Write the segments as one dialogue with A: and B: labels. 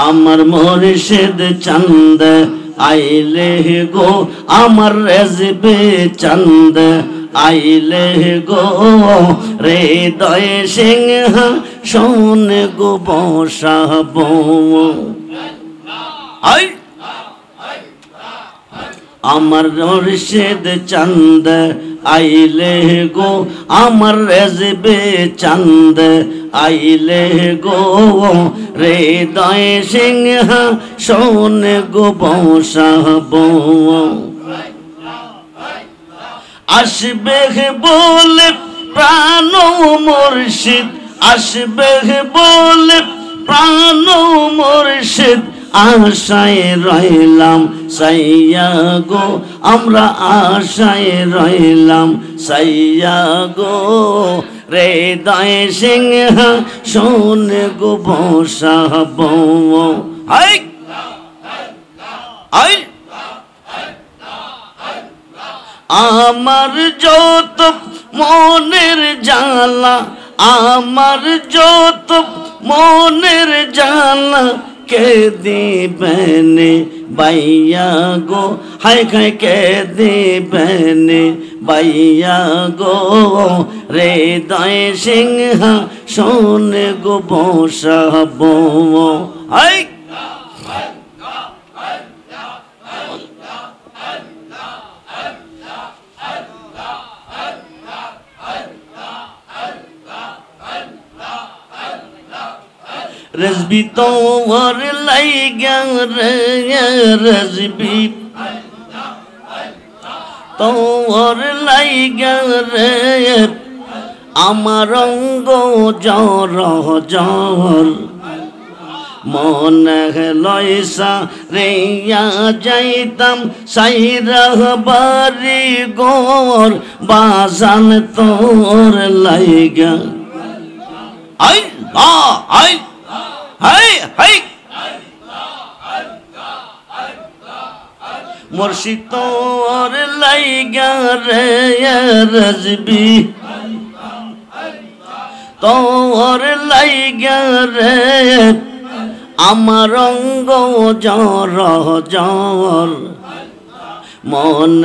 A: আমার মুর্শিদ চন্দ আইলে গো আমার রেজবে চন্দ আইলে গো হৃদয় সিংহ শোন গো বসাব আই আমার মুর্শিদ চন্দ আইলে গো আমার রেজবে চন্দ আইলে গো হৃদয় সিংহ শোন গো বসাব আসবে বলে প্রাণ মুর্শিদ আসবে বলে প্রাণ মুর্শিদ আশায় রইলাম সাইয়া গো আমরা আশায় রইলাম সাইয়া গো হৃদয় সিংহ শোন গো বসাব আই আই আমার যত মনের জ্বালা আমার যত মনের জ্বালা কে দিবেন বাইয়া গো হায় খায় কে দিবেন বাইয়া গো হৃদয় সিংহ শোন গো বসাব হায় रज़बी तोर लाइगा रे रज़बी तोर लाइगा रे आमार अंग जर जर मन लयसा रेया जाइताम साइरा बारी गोर बाजान तोर लाइगा आई आ आई हाय हाय मुर्शिद तोर लाइगा रे रज़बी तोर लाइगा रे आमार अंग जर जर मन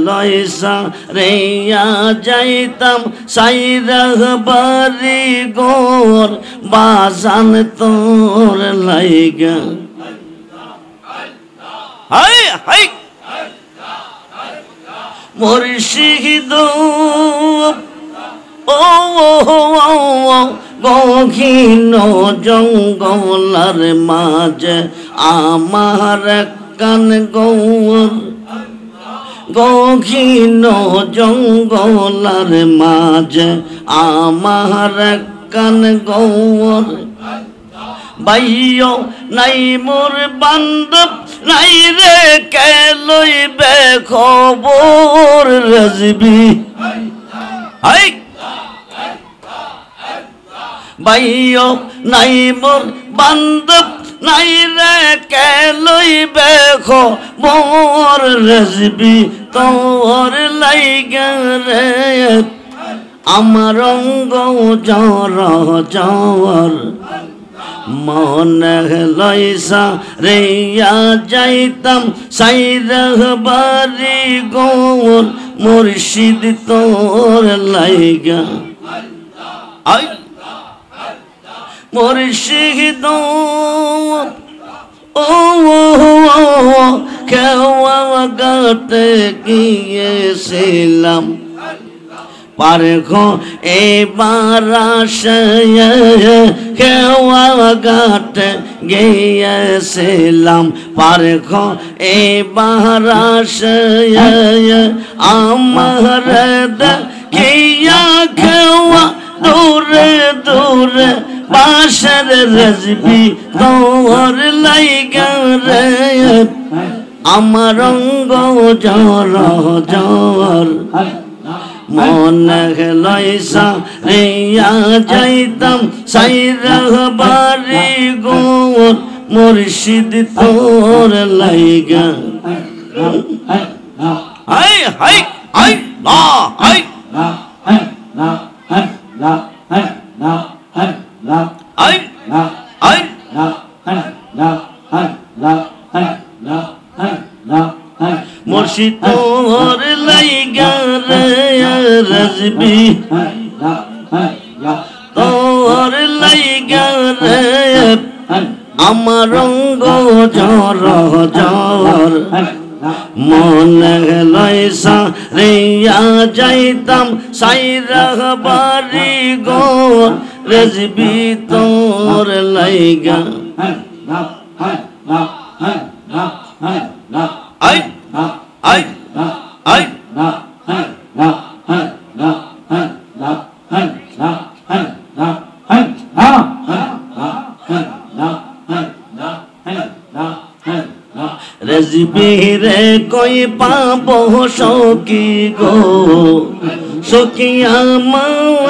A: लयसा रेया जाइताम साइरा बारी गोर बाजान तोर लाइगा हाय हाय मुर्शिद ओ गहीन जंगलार माझे आमार कान गौर गहीन जंगलार माझे आमार कान गौर भाइयो नाई मोर बान्धव नाई रे के लइबे खबर रज़बी हाय भाइयो नाई मोर बान्धव नाई रे के लइबे खबर रज़बी तोर लाइगा रे आमार अंग जर जर मन लयसा रेया जाइताम साइरा बारी गोर मुर्शिद तोर लाइगा आई मुर्शिद ओ खेवा गाते गिয়েছিলাম पारखो एबार खेवा घाट गिয়েছিলাম पारखो एबार आमार देखिया खेवा दूरे दूरे बाशर रज़बी तोर लाइगा रे आमार अंग जर जर मन लयसा रेया जाइताम साइरा बारी गोर मुर्शिद तोर लाइगा हाय हाय हाय ला हाय মুর্শিদ তোর লাইগা রে রাজবি তোর লাইগা রে আমার অঙ্গ জ্বর জ্বর মনে লয়সা রিয়া যাইতাম সাইরা বাড়ি গোর রাজবি তোর লাইগা আই আই আই রাজবি রে কই পাবো সখী গো সখী আমার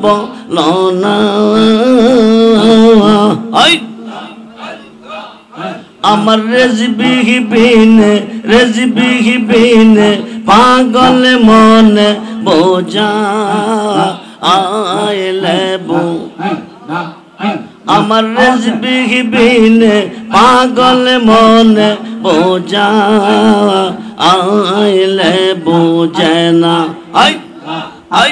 A: বলো না আই আমার রাজবি বিনে পাগল মনে বোঝা আইলে বো আমার রাজবি বিনে পাগল মনে বোঝা আইলে বোঝে না I I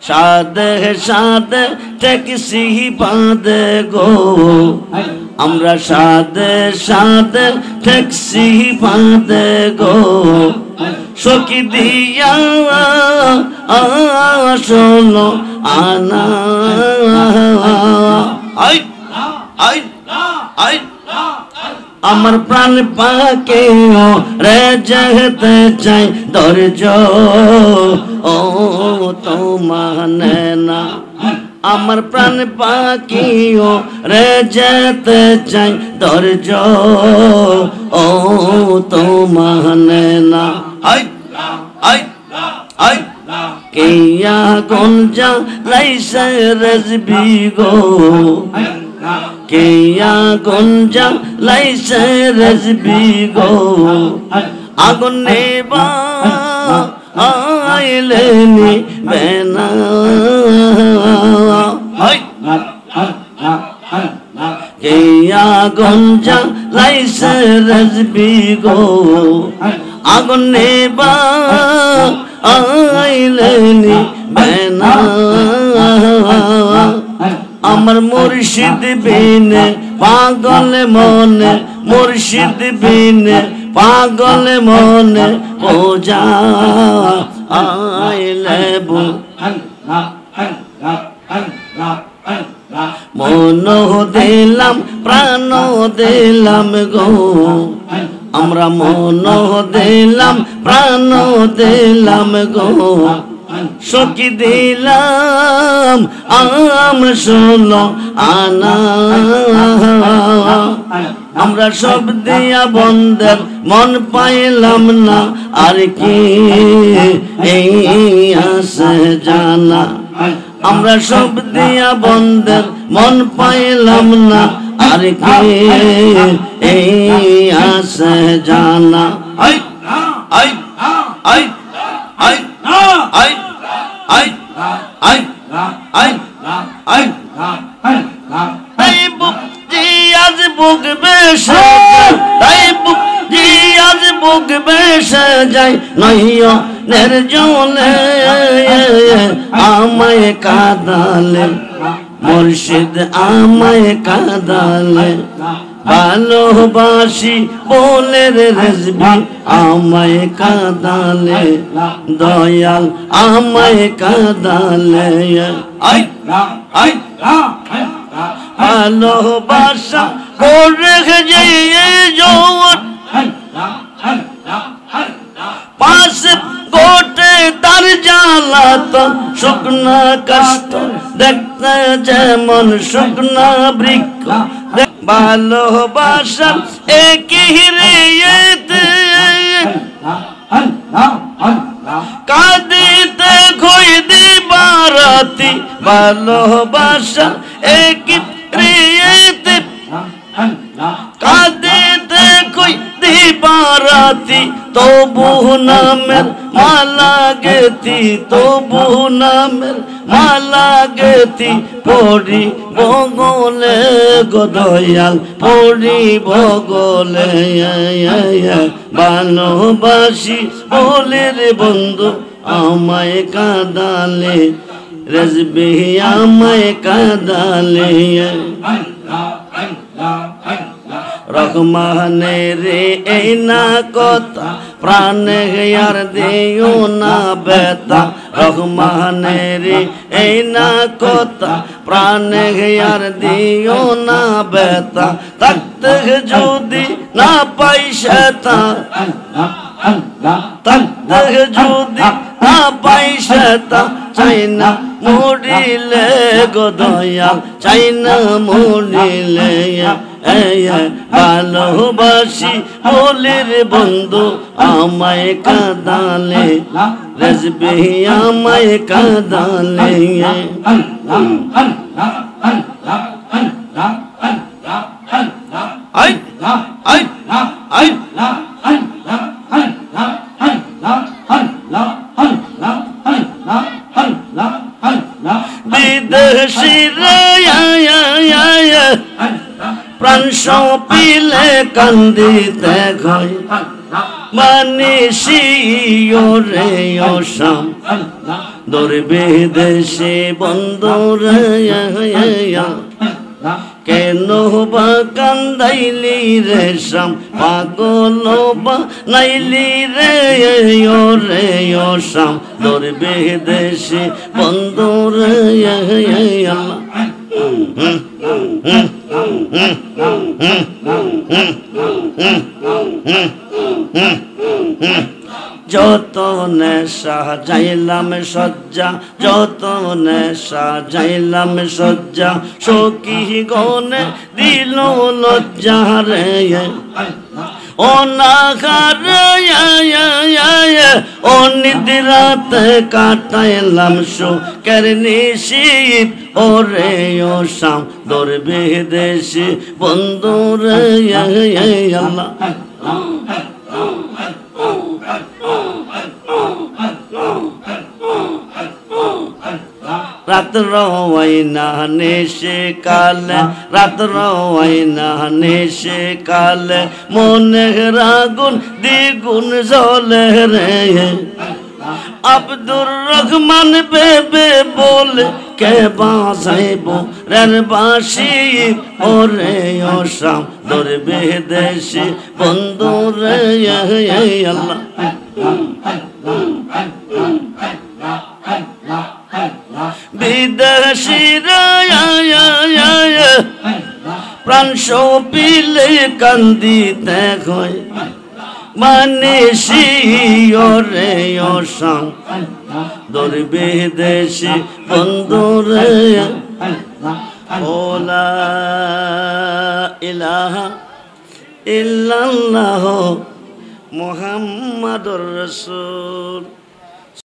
A: Sade Sade taxi বাঁধে গো আমরা সাদে সাদে ট্যাক্সি বাঁধে গো সখী দিয়া শোনো আনা আই আই আই আমার প্রাণ পাকে রে যেতে চাই ধৈর্য ও তো মানে না আমার প্রাণ পাখিও রে যেতে চাই ধৈর্য ও তো মানে না আই আই আই কিয়া গঞ্জা লাইসে রাজবি গো কিয়া গঞ্জা লাইসে রাজবি গো আগুন নেবা আইলে নিবে না কিয়া গঞ্জা লাইসে রাজবি গো আগুন নেবা আইলে নিবে না আমার মুর্শিদ বিনে পাগল মনে মুর্শিদ বিনে পাগল মনে বোঝা আইলে বো মন দিলাম প্রাণ দিলাম গো আমরা মন দিলাম প্রাণ দিলাম গো সখী দিলাম আম শোনো আনা আমরা সব দিয়া বন্ধের মন পাইলাম না আর কি এই আসে জানা আমরা সব দিয়া বন্ধের মন পাইলাম না আর কি এই আসে জানা I I I I I I I I I তাই বুকজি আজ বুক বেশে তাই বুকজি আজ বুক বেশে যায় নইও নির্জনে আমায় কাঁদালে মুর্শিদ আমায় কাঁদালে ভালোবাসি বলে রে রাজবি আমায় কাঁদালে দয়াল আমায় কাঁদালে আই আই ভালোবাসা করে যে জোর পাশে গোটে তার জ্বালাতন শুকনা কষ্ট দেখতে যেমন শুকনা বৃক্ষ ভালোবাসা একই রেতে কাঁদিতে খই দিবারাতি ভালোবাসা একই রেতে কাঁদিতে খই দিবারাতি তবু নামের মালা গেতি তবু নামের মালা গেতি পড়ি বগলে গো দয়াল পড়িব গলে ভালোবাসি বলে রে বন্ধু আমায় কাঁদালে রেজবি আমায় কাঁদালে রহমানে রে এই না কথা প্রাণে আর দিও না বেতা রহমানে রে এই না কথা প্রাণে আর দিও না বেতা থাকতে যদি না পাই সেতা থাকতে যদি না পাই সেতা চাই না মরিলে গো দয়াল চাই না মরিলে ভালোবাসি বলে রে বন্ধু আমায় কাঁদালে রেজবি আমায় কাঁদালে বিদেশি রে প্রাণ সপিলে কান্দিতে ঘয় মানিসি রে অসাম দূর বিদেশে বন্ধু রে কেন বা কান্দাইলি রে শাম পাগল বা নাইলি রে রে অসাম দূর বিদেশে বন্ধু রে আল্লাহ যত নেশা যাইলাম সজ্জা যত নেশা যাইলাম সজ্জা সখী গনে দিল লজ্জা রে অনিদ্রাতে কাটাইলাম সুখের নিশীথ ওরে ও শাম দূর বিদেশে বন্ধু রে আল্লাহ রাত্র ওয়াইনা নেশে কালে রাত্র ওয়াইনা নেশে কালে মনে রাগুন দ্বিগুণ জ্বলে রে আব্দুর রহমান বেবে বলে কে বাজাইব রের বাঁশি ওরে ও শাম দূর বিদেশে বন্ধু রে আল্লাহ বিদেশি প্রাণ সপিলে কান্দিতে হয় মানিসি রে অসাম দূর বিদেশে বন্ধু রে ওলা ইলাহা ইল্লাল্লাহ মুহাম্মাদুর রাসূল।